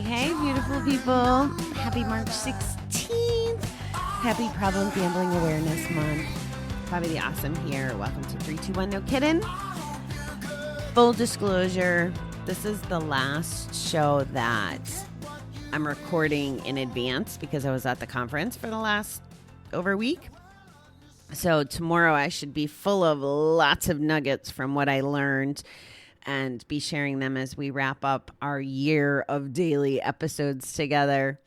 Hey, beautiful people. Happy March 16th. Happy Problem Gambling Awareness Month. Bobby the Awesome here. Welcome to 321 No Kiddin. Full disclosure, this is the last show that I'm recording in advance because I was at the conference for the last over a week. So tomorrow I should be full of lots of nuggets from what I learned and be sharing them as we wrap up our year of daily episodes together.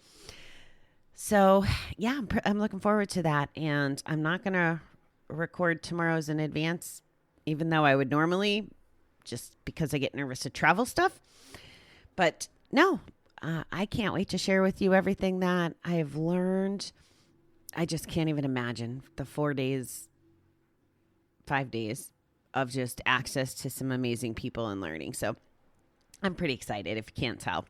So, yeah, I'm looking forward to that. And I'm not going to record tomorrow's in advance, even though I would normally, just because I get nervous to travel stuff. But no, I can't wait to share with you everything that I've learned. I just can't even imagine the 5 days of just access to some amazing people and learning. So I'm pretty excited if you can't tell.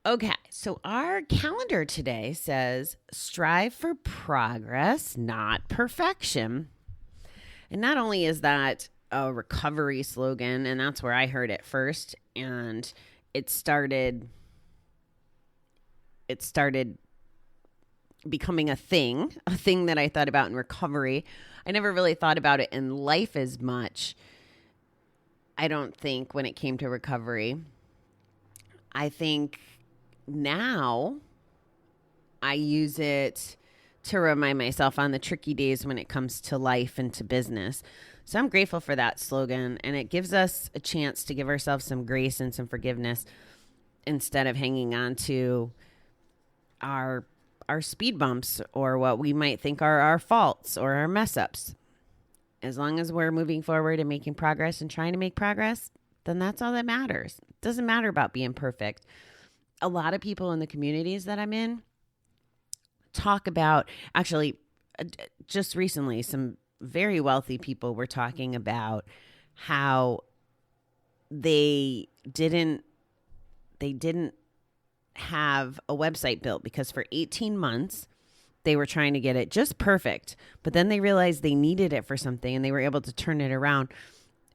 Okay, so our calendar today says strive for progress, not perfection. And not only is that a recovery slogan, and that's where I heard it first, and it started becoming a thing that I thought about in recovery. I never really thought about it in life as much, I don't think, when it came to recovery. I think now I use it to remind myself on the tricky days when it comes to life and to business. So I'm grateful for that slogan, and it gives us a chance to give ourselves some grace and some forgiveness instead of hanging on to our speed bumps or what we might think are our faults or our mess ups. As long as we're moving forward and making progress and trying to make progress, then that's all that matters. It doesn't matter about being perfect. A lot of people in the communities that I'm in talk about, actually, just recently, some very wealthy people were talking about how they didn't have a website built because for 18 months they were trying to get it just perfect, but then they realized they needed it for something and they were able to turn it around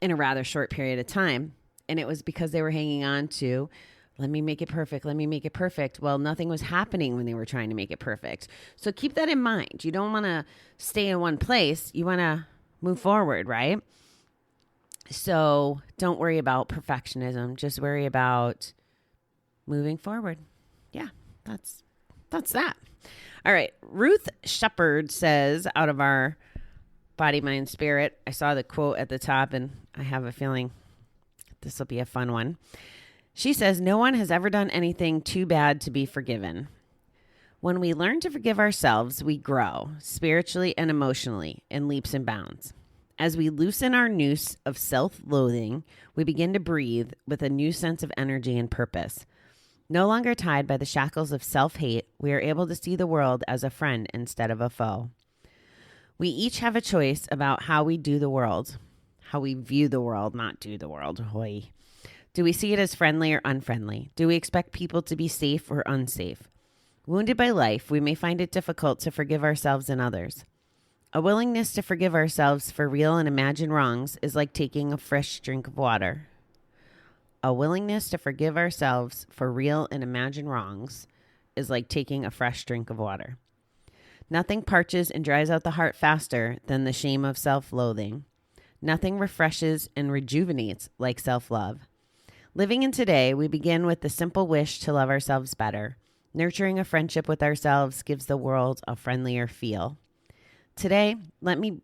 in a rather short period of time. And it was because they were hanging on to, let me make it perfect. Well, nothing was happening when they were trying to make it perfect. So keep that in mind. You don't want to stay in one place. You want to move forward, right? So don't worry about perfectionism. Just worry about moving forward. Yeah, that's that. All right. Ruth Shepard says, out of our Body, Mind, Spirit, I saw the quote at the top, and I have a feeling this will be a fun one. She says, no one has ever done anything too bad to be forgiven. When we learn to forgive ourselves, we grow spiritually and emotionally in leaps and bounds. As we loosen our noose of self-loathing, we begin to breathe with a new sense of energy and purpose. No longer tied by the shackles of self-hate, we are able to see the world as a friend instead of a foe. We each have a choice about how we do the world, how we view the world, not do the world. Hoy. Do we see it as friendly or unfriendly? Do we expect people to be safe or unsafe? Wounded by life, we may find it difficult to forgive ourselves and others. A willingness to forgive ourselves for real and imagined wrongs is like taking a fresh drink of water. A willingness to forgive ourselves for real and imagined wrongs is like taking a fresh drink of water. Nothing parches and dries out the heart faster than the shame of self-loathing. Nothing refreshes and rejuvenates like self-love. Living in today, we begin with the simple wish to love ourselves better. Nurturing a friendship with ourselves gives the world a friendlier feel. Today, let me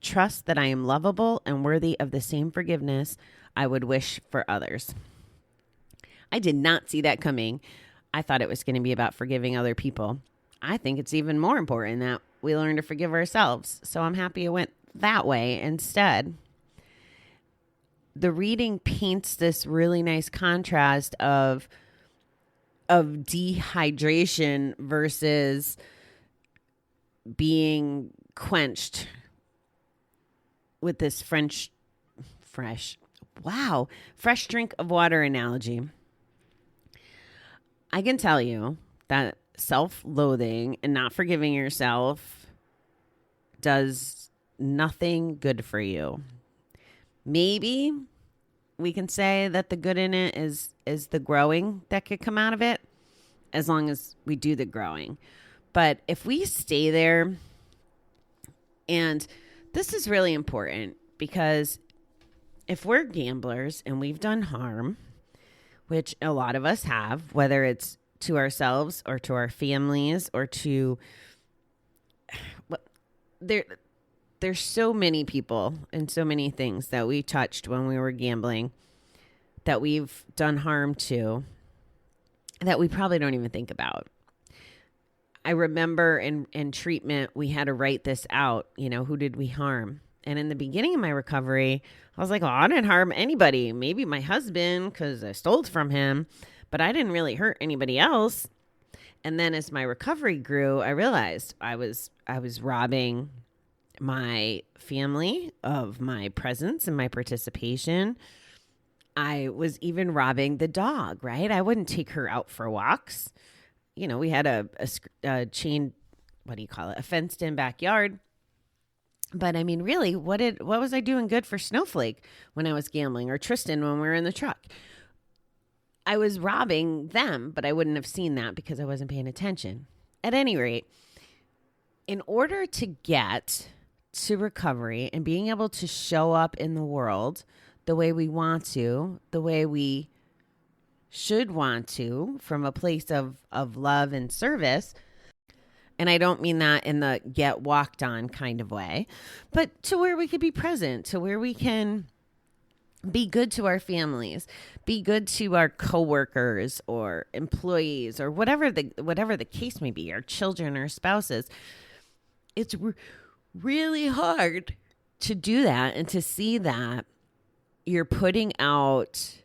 trust that I am lovable and worthy of the same forgiveness I would wish for others. I did not see that coming. I thought it was going to be about forgiving other people. I think it's even more important that we learn to forgive ourselves. So I'm happy it went that way instead. The reading paints this really nice contrast of dehydration versus being quenched with this fresh drink of water analogy. I can tell you that self-loathing and not forgiving yourself does nothing good for you. Maybe we can say that the good in it is the growing that could come out of it, as long as we do the growing. But if we stay there, and this is really important, because if we're gamblers and we've done harm, which a lot of us have, whether it's to ourselves or to our families or to there's so many people and so many things that we touched when we were gambling that we've done harm to that we probably don't even think about. I remember in treatment, we had to write this out, who did we harm? And in the beginning of my recovery, I was like, well, I didn't harm anybody. Maybe my husband, because I stole from him, but I didn't really hurt anybody else. And then as my recovery grew, I realized I was robbing my family of my presence and my participation. I was even robbing the dog, right? I wouldn't take her out for walks. We had a chain, a fenced in backyard. But I mean, really, what was I doing good for Snowflake when I was gambling, or Tristan when we were in the truck? I was robbing them, but I wouldn't have seen that because I wasn't paying attention. At any rate, in order to get to recovery and being able to show up in the world the way we want to, the way we should want to, from a place of love and service, and I don't mean that in the get walked on kind of way, but to where we could be present, to where we can be good to our families, be good to our coworkers or employees or whatever the case may be, our children or spouses. It's really hard to do that and to see that you're putting out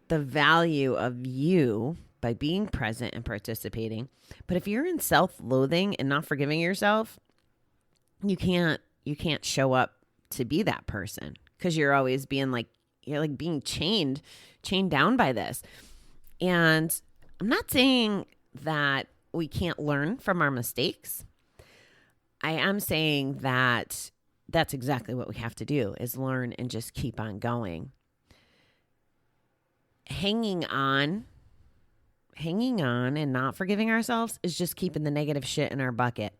the value of you by being present and participating. But if you're in self-loathing and not forgiving yourself, you can't show up to be that person, because you're always being you're being chained down by this. And I'm not saying that we can't learn from our mistakes. I am saying that that's exactly what we have to do, is learn and just keep on going. Hanging on and not forgiving ourselves is just keeping the negative shit in our bucket.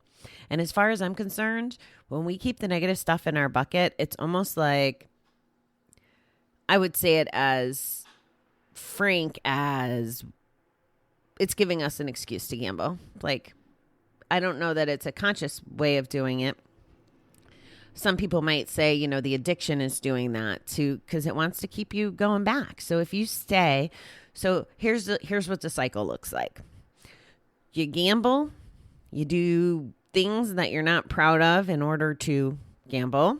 And as far as I'm concerned, when we keep the negative stuff in our bucket, it's almost like, I would say it as frank as it's giving us an excuse to gamble. I don't know that it's a conscious way of doing it. Some people might say, the addiction is doing that too, because it wants to keep you going back. So if you stay, here's what the cycle looks like. You gamble, you do things that you're not proud of in order to gamble.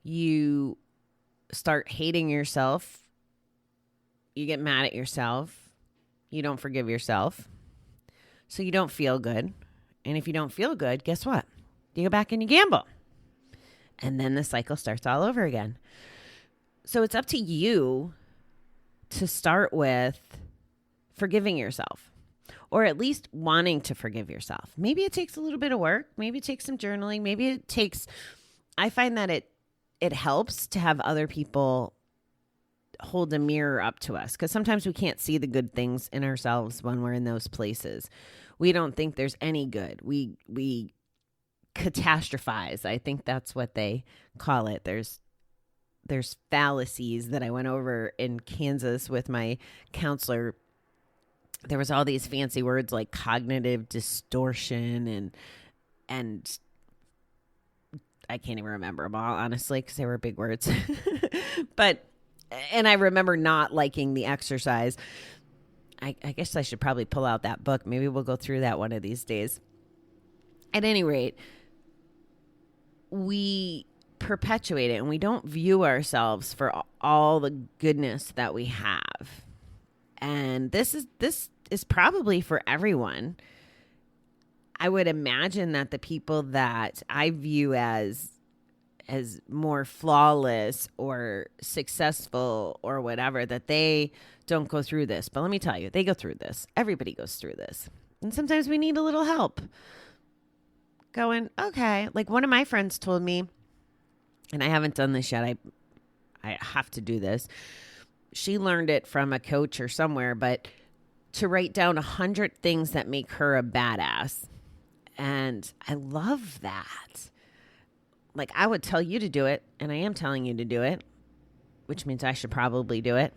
You start hating yourself. You get mad at yourself. You don't forgive yourself. So you don't feel good. And if you don't feel good, guess what? You go back and you gamble. And then the cycle starts all over again. So it's up to you to start with forgiving yourself, or at least wanting to forgive yourself. Maybe it takes a little bit of work. Maybe it takes some journaling. I find that it helps to have other people hold a mirror up to us, because sometimes we can't see the good things in ourselves when we're in those places. We don't think there's any good. We catastrophize. I think that's what they call it. There's fallacies that I went over in Kansas with my counselor. There was all these fancy words like cognitive distortion and I can't even remember them all, honestly, because they were big words. And I remember not liking the exercise. I guess I should probably pull out that book. Maybe we'll go through that one of these days. At any rate, we perpetuate it and we don't view ourselves for all the goodness that we have. And this is probably for everyone. I would imagine that the people that I view as more flawless or successful or whatever, that they don't go through this. But let me tell you, they go through this. Everybody goes through this. And sometimes we need a little help. Going, okay. Like one of my friends told me, and I haven't done this yet. I have to do this. She learned it from a coach or somewhere, but to write down 100 things that make her a badass. And I love that. Like, I would tell you to do it, and I am telling you to do it, which means I should probably do it.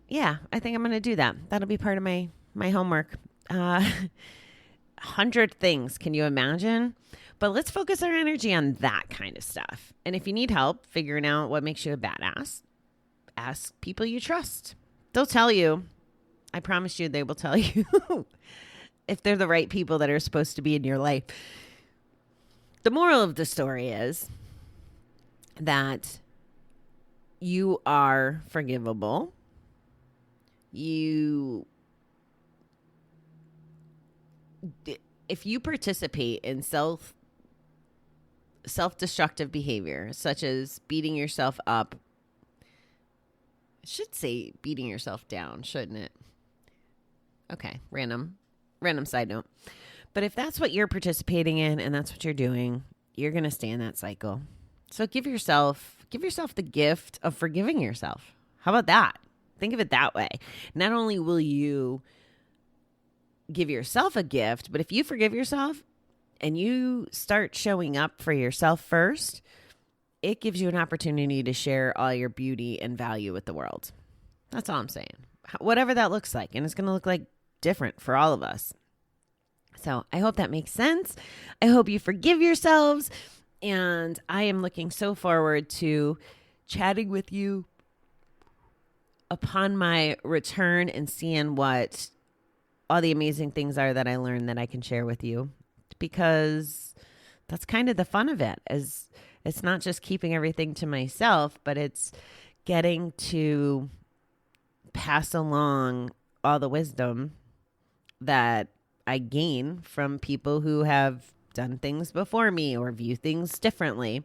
Yeah, I think I'm going to do that. That'll be part of my homework. 100 things. Can you imagine? But let's focus our energy on that kind of stuff. And if you need help figuring out what makes you a badass, ask people you trust. They'll tell you. I promise you they will tell you if they're the right people that are supposed to be in your life. The moral of the story is that you are forgivable. If you participate in self-destructive behavior, such as beating yourself up, I should say beating yourself down, shouldn't it? Okay, random side note. But if that's what you're participating in and that's what you're doing, you're going to stay in that cycle. So give yourself the gift of forgiving yourself. How about that? Think of it that way. Not only will you give yourself a gift, but if you forgive yourself and you start showing up for yourself first, it gives you an opportunity to share all your beauty and value with the world. That's all I'm saying. Whatever that looks like. And it's going to look like different for all of us. So I hope that makes sense. I hope you forgive yourselves. And I am looking so forward to chatting with you upon my return and seeing what all the amazing things are that I learned that I can share with you, because that's kind of the fun of it. As it's not just keeping everything to myself, but it's getting to pass along all the wisdom that I gain from people who have done things before me or view things differently.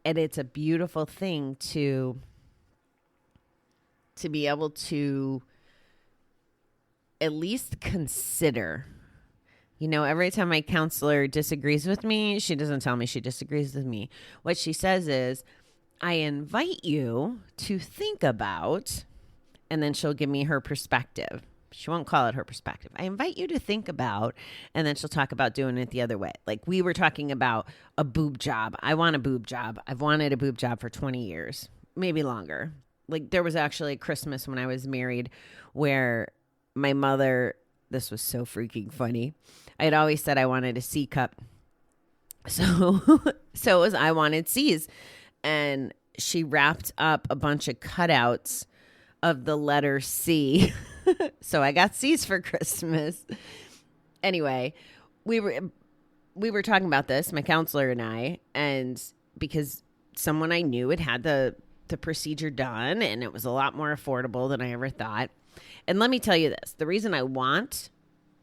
And it's a beautiful thing to be able to at least consider. You know, every time my counselor disagrees with me, she doesn't tell me she disagrees with me. What she says is, I invite you to think about, and then she'll give me her perspective. She won't call it her perspective. I invite you to think about, and then she'll talk about doing it the other way. Like we were talking about a boob job. I want a boob job. I've wanted a boob job for 20 years, maybe longer. Like there was actually a Christmas when I was married where my mother, this was so freaking funny. I had always said I wanted a C cup. So it was, I wanted C's. And she wrapped up a bunch of cutouts of the letter C. So I got C's for Christmas. Anyway, we were talking about this, my counselor and I, and because someone I knew had the procedure done, and it was a lot more affordable than I ever thought. And let me tell you this, the reason I want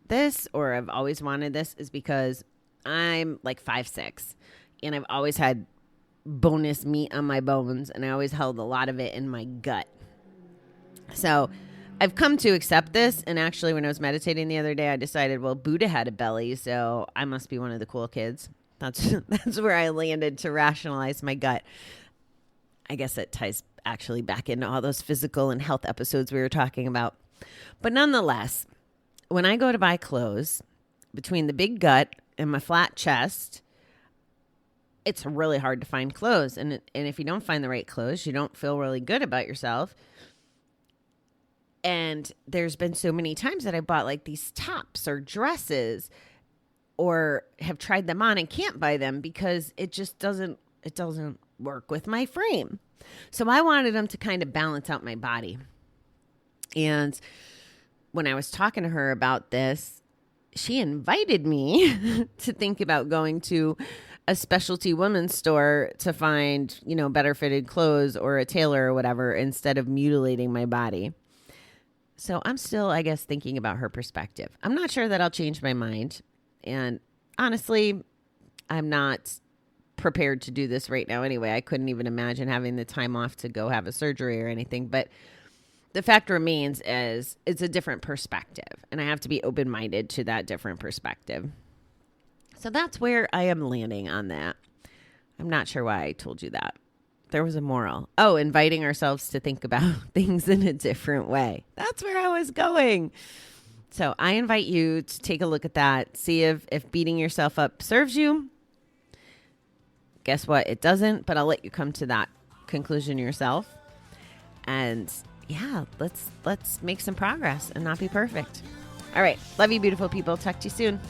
this, or I've always wanted this, is because I'm like 5'6", and I've always had bonus meat on my bones, and I always held a lot of it in my gut. So I've come to accept this, and actually when I was meditating the other day, I decided, well, Buddha had a belly, so I must be one of the cool kids. That's where I landed to rationalize my gut. I guess it ties actually back into all those physical and health episodes we were talking about. But nonetheless, when I go to buy clothes, between the big gut and my flat chest, it's really hard to find clothes. And if you don't find the right clothes, you don't feel really good about yourself. And there's been so many times that I bought like these tops or dresses or have tried them on and can't buy them because it just doesn't work with my frame. So I wanted them to kind of balance out my body. And when I was talking to her about this, she invited me to think about going to a specialty women's store to find, better fitted clothes or a tailor or whatever, instead of mutilating my body. So I'm still, I guess, thinking about her perspective. I'm not sure that I'll change my mind. And honestly, I'm not prepared to do this right now anyway. I couldn't even imagine having the time off to go have a surgery or anything. But the fact remains is it's a different perspective. And I have to be open-minded to that different perspective. So that's where I am landing on that. I'm not sure why I told you that. There was a moral. Oh, inviting ourselves to think about things in a different way. That's where I was going. So I invite you to take a look at that. See if beating yourself up serves you. Guess what? It doesn't, but I'll let you come to that conclusion yourself. And yeah, let's make some progress and not be perfect. All right. Love you, beautiful people. Talk to you soon.